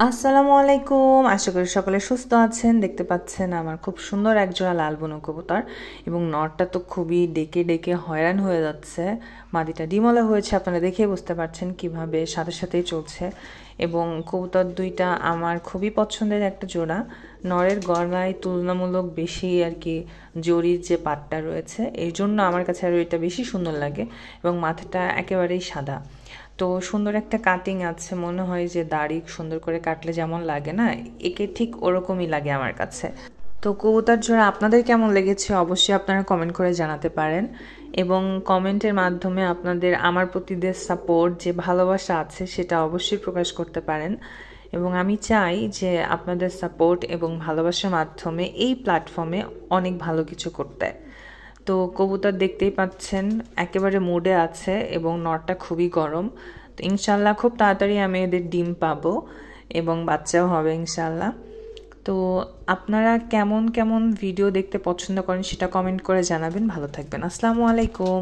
আসসালামু আলাইকুম। আশা করি সকলে সুস্থ আছেন। দেখতে পাচ্ছেন আমার খুব সুন্দর একজোড়া লাল বুনো কবুতর এবং নরটা তো খুবই ডেকে ডেকে হয়রান হয়ে যাচ্ছে। মাদিটা ডিমলা হয়েছে, আপনারা দেখেই বুঝতে পারছেন কিভাবে সাথে সাথেই চলছে। এবং কবুতর দুইটা আমার খুবই পছন্দের একটা জোড়া। নরের গলায় তুলনামূলক বেশি আর কি জরির যে পাটটা রয়েছে, এই জন্য আমার কাছে আরও এটা বেশি সুন্দর লাগে এবং মাথাটা একেবারেই সাদা। তো সুন্দর একটা কাটিং আছে, মনে হয় যে দাড়ি সুন্দর করে কাটলে যেমন লাগে না, একে ঠিক ওরকমই লাগে আমার কাছে। তো কবুতর জোড়া আপনাদের কেমন লেগেছে অবশ্যই আপনারা কমেন্ট করে জানাতে পারেন এবং কমেন্টের মাধ্যমে আপনাদের আমার প্রতি যে সাপোর্ট, যে ভালোবাসা আছে সেটা অবশ্যই প্রকাশ করতে পারেন। এবং আমি চাই যে আপনাদের সাপোর্ট এবং ভালোবাসার মাধ্যমে এই প্ল্যাটফর্মে অনেক ভালো কিছু করতে। তো কবুতর দেখতেই পাচ্ছেন একেবারে মুডে আছে এবং নরটা খুবই গরম। তো ইনশাল্লাহ খুব তাড়াতাড়ি আমি এদের ডিম পাবো এবং বাচ্চাও হবে ইনশাল্লাহ। তো আপনারা কেমন কেমন ভিডিও দেখতে পছন্দ করেন সেটা কমেন্ট করে জানাবেন। ভালো থাকবেন। আসসালামু আলাইকুম।